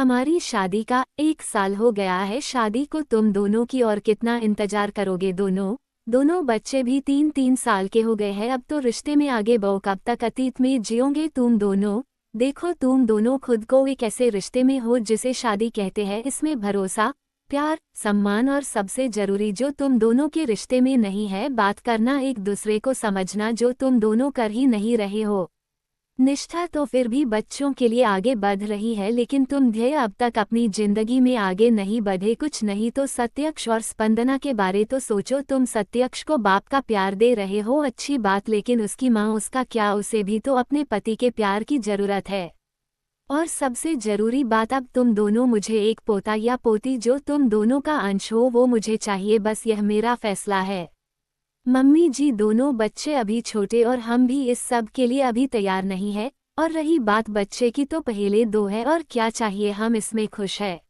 हमारी शादी का 1 साल हो गया है। शादी को तुम दोनों की, और कितना इंतजार करोगे? दोनों बच्चे भी 3-3 साल के हो गए हैं। अब तो रिश्ते में आगे बढ़ो, कब तक अतीत में जियोगे तुम दोनों? देखो, तुम दोनों खुद को एक ऐसे रिश्ते में हो जिसे शादी कहते हैं। इसमें भरोसा, प्यार, सम्मान और सबसे जरूरी जो तुम दोनों के रिश्ते में नहीं है, बात करना, एक दूसरे को समझना, जो तुम दोनों कर ही नहीं रहे हो। निष्ठा तो फिर भी बच्चों के लिए आगे बढ़ रही है, लेकिन तुम ध्येय अब तक अपनी जिंदगी में आगे नहीं बढ़े। कुछ नहीं तो सत्यक्ष और स्पंदना के बारे तो सोचो। तुम सत्यक्ष को बाप का प्यार दे रहे हो, अच्छी बात, लेकिन उसकी माँ, उसका क्या? उसे भी तो अपने पति के प्यार की जरूरत है। और सबसे जरूरी बात, अब तुम दोनों, मुझे एक पोता या पोती जो तुम दोनों का अंश हो, वो मुझे चाहिए। बस यह मेरा फैसला है। मम्मी जी, दोनों बच्चे अभी छोटे और हम भी इस सब के लिए अभी तैयार नहीं है। और रही बात बच्चे की, तो पहले 2 है और क्या चाहिए, हम इसमें खुश है।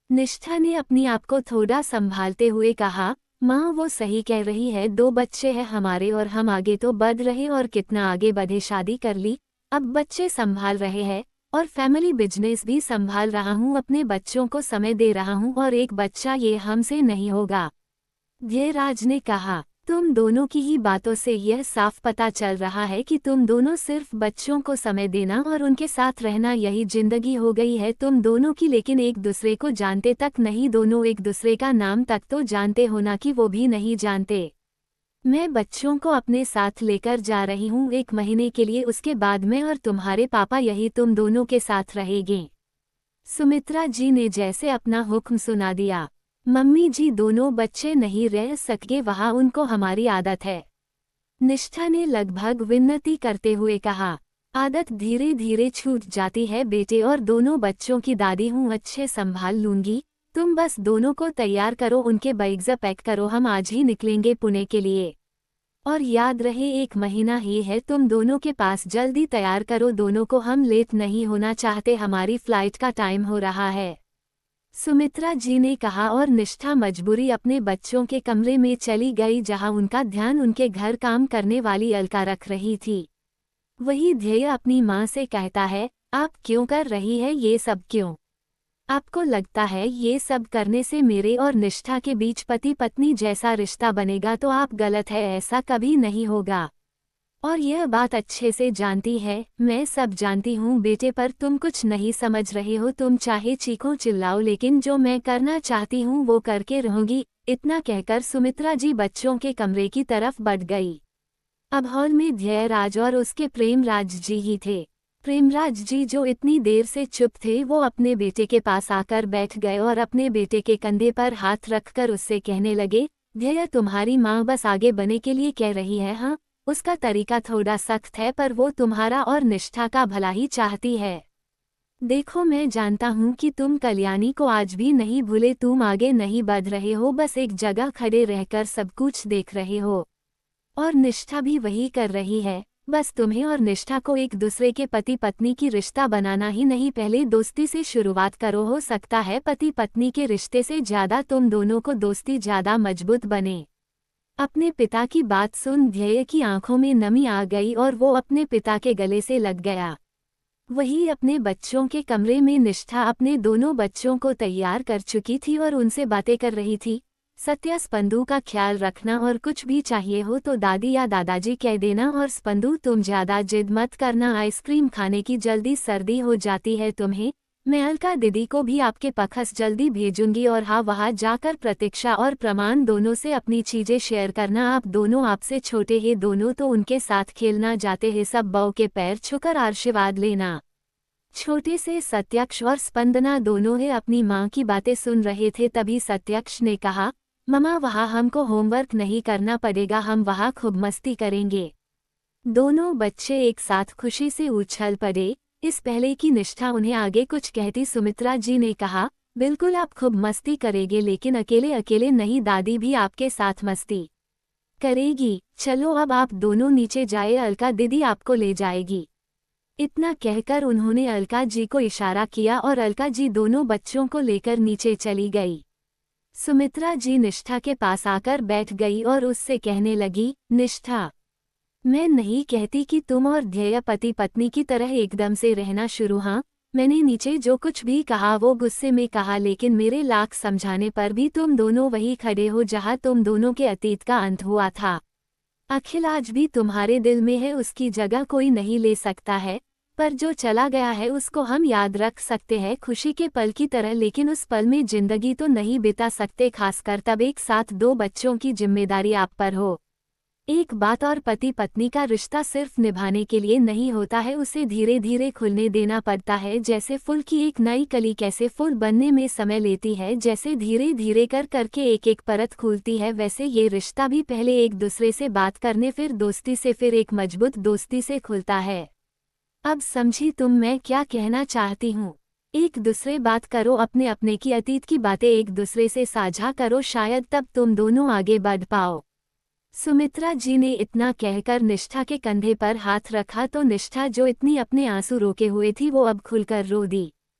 निष्ठा ने अपनी आप को थोड़ा संभालते हुए कहा, माँ वो सही कह रही है, 2 बच्चे हैं हमारे और हम आगे तो बढ़ रहे, और कितना आगे बढ़े। शादी कर ली, अब बच्चे संभाल रहे हैं और फैमिली बिजनेस भी संभाल रहा हूँ, अपने बच्चों को समय दे रहा हूँ, और एक बच्चा, ये हमसे नहीं होगा। धीराज ने कहा, तुम दोनों की ही बातों से यह साफ पता चल रहा है कि तुम दोनों सिर्फ बच्चों को समय देना और उनके साथ रहना, यही जिंदगी हो गई है तुम दोनों की। लेकिन एक दूसरे को जानते तक नहीं, दोनों एक दूसरे का नाम तक तो जानते हो ना, कि वो भी नहीं जानते। मैं बच्चों को अपने साथ लेकर जा रही हूँ 1 महीने के लिए, उसके बाद मैं और तुम्हारे पापा यही तुम दोनों के साथ रहेंगे। सुमित्रा जी ने जैसे अपना हुक्म सुना दिया। मम्मी जी, दोनों बच्चे नहीं रह सके वहाँ, उनको हमारी आदत है। निष्ठा ने लगभग विनती करते हुए कहा, आदत धीरे धीरे छूट जाती है बेटे, और दोनों बच्चों की दादी हूँ, अच्छे संभाल लूंगी। तुम बस दोनों को तैयार करो, उनके बैग्स पैक करो, हम आज ही निकलेंगे पुणे के लिए। और याद रहे, 1 महीना ही है तुम दोनों के पास, जल्दी तैयार करो दोनों को, हम लेट नहीं होना चाहते, हमारी फ्लाइट का टाइम हो रहा है। सुमित्रा जी ने कहा, और निष्ठा मजबूरी अपने बच्चों के कमरे में चली गई, जहां उनका ध्यान उनके घर काम करने वाली अलका रख रही थी। वही ध्येय अपनी माँ से कहता है, आप क्यों कर रही है ये सब? क्यों आपको लगता है ये सब करने से मेरे और निष्ठा के बीच पति पत्नी जैसा रिश्ता बनेगा? तो आप गलत है, ऐसा कभी नहीं होगा। और यह बात अच्छे से जानती है, मैं सब जानती हूँ बेटे, पर तुम कुछ नहीं समझ रहे हो। तुम चाहे चीखो चिल्लाओ, लेकिन जो मैं करना चाहती हूँ वो करके रहूंगी। इतना कहकर सुमित्रा जी बच्चों के कमरे की तरफ बढ़ गई। अब हॉल में ध्येयराज और उसके प्रेमराज जी ही थे। प्रेमराज जी, जो इतनी देर से चुप थे, वो अपने बेटे के पास आकर बैठ गए और अपने बेटे के कंधे पर हाथ रखकर उससे कहने लगे, ध्येय, तुम्हारी माँ बस आगे बढ़ने के लिए कह रही है। हाँ, उसका तरीका थोड़ा सख्त है, पर वो तुम्हारा और निष्ठा का भला ही चाहती है। देखो, मैं जानता हूँ कि तुम कल्याणी को आज भी नहीं भूले, तुम आगे नहीं बढ़ रहे हो, बस एक जगह खड़े रहकर सब कुछ देख रहे हो। और निष्ठा भी वही कर रही है। बस तुम्हें और निष्ठा को एक दूसरे के पति पत्नी की रिश्ता बनाना ही नहीं, पहले दोस्ती से शुरुआत करो। हो सकता है पति पत्नी के रिश्ते से ज्यादा तुम दोनों को दोस्ती ज्यादा मजबूत बने। अपने पिता की बात सुन ध्येय की आंखों में नमी आ गई और वो अपने पिता के गले से लग गया। वही अपने बच्चों के कमरे में निष्ठा अपने दोनों बच्चों को तैयार कर चुकी थी और उनसे बातें कर रही थी। सत्या, स्पंदू का ख्याल रखना, और कुछ भी चाहिए हो तो दादी या दादाजी कह देना। और स्पंदू, तुम ज्यादा जिद मत करना, आइसक्रीम खाने की जल्दी सर्दी हो जाती है तुम्हें। मैं अलका दीदी को भी आपके पास जल्दी भेजूंगी, और हाँ, वहाँ जाकर प्रतीक्षा और प्रमाण दोनों से अपनी चीजें शेयर करना। आप दोनों आपसे छोटे हैं, दोनों तो उनके साथ खेलना जाते हैं, सब बहू के पैर छूकर आशीर्वाद लेना। छोटे से सत्यक्ष और स्पंदना दोनों ही अपनी माँ की बातें सुन रहे थे। तभी सत्यक्ष ने कहा, मम्मा, वहाँ हमको होमवर्क नहीं करना पड़ेगा, हम वहाँ खूब मस्ती करेंगे। दोनों बच्चे एक साथ खुशी से उछल पड़े। इस पहले की निष्ठा उन्हें आगे कुछ कहती, सुमित्रा जी ने कहा, बिल्कुल आप खूब मस्ती करेंगे, लेकिन अकेले अकेले नहीं, दादी भी आपके साथ मस्ती करेगी। चलो अब आप दोनों नीचे जाए, अलका दीदी आपको ले जाएगी। इतना कहकर उन्होंने अलका जी को इशारा किया और अलका जी दोनों बच्चों को लेकर नीचे चली गई। सुमित्रा जी निष्ठा के पास आकर बैठ गई और उससे कहने लगी, निष्ठा, मैं नहीं कहती कि तुम और ध्येय पति पत्नी की तरह एकदम से रहना शुरू, हाँ, मैंने नीचे जो कुछ भी कहा वो गुस्से में कहा, लेकिन मेरे लाख समझाने पर भी तुम दोनों वही खड़े हो जहां तुम दोनों के अतीत का अंत हुआ था। अखिल आज भी तुम्हारे दिल में है, उसकी जगह कोई नहीं ले सकता है, पर जो चला गया है उसको हम याद रख सकते हैं खुशी के पल की तरह, लेकिन उस पल में जिंदगी तो नहीं बिता सकते, खासकर तब एक साथ 2 बच्चों की जिम्मेदारी आप पर हो। एक बात और, पति पत्नी का रिश्ता सिर्फ निभाने के लिए नहीं होता है, उसे धीरे धीरे खुलने देना पड़ता है। जैसे फूल की एक नई कली कैसे फूल बनने में समय लेती है, जैसे धीरे धीरे करके एक एक परत खुलती है, वैसे ये रिश्ता भी पहले एक दूसरे से बात करने, फिर दोस्ती से, फिर एक मजबूत दोस्ती से खुलता है। अब समझी तुम मैं क्या कहना चाहती हूँ? एक दूसरे बात करो, अपने अपने की अतीत की बातें एक दूसरे से साझा करो, शायद तब तुम दोनों आगे बढ़ पाओ। सुमित्रा जी ने इतना कहकर निष्ठा के कंधे पर हाथ रखा तो निष्ठा जो इतनी अपने आंसू रोके हुए थी वो अब खुलकर रो दी।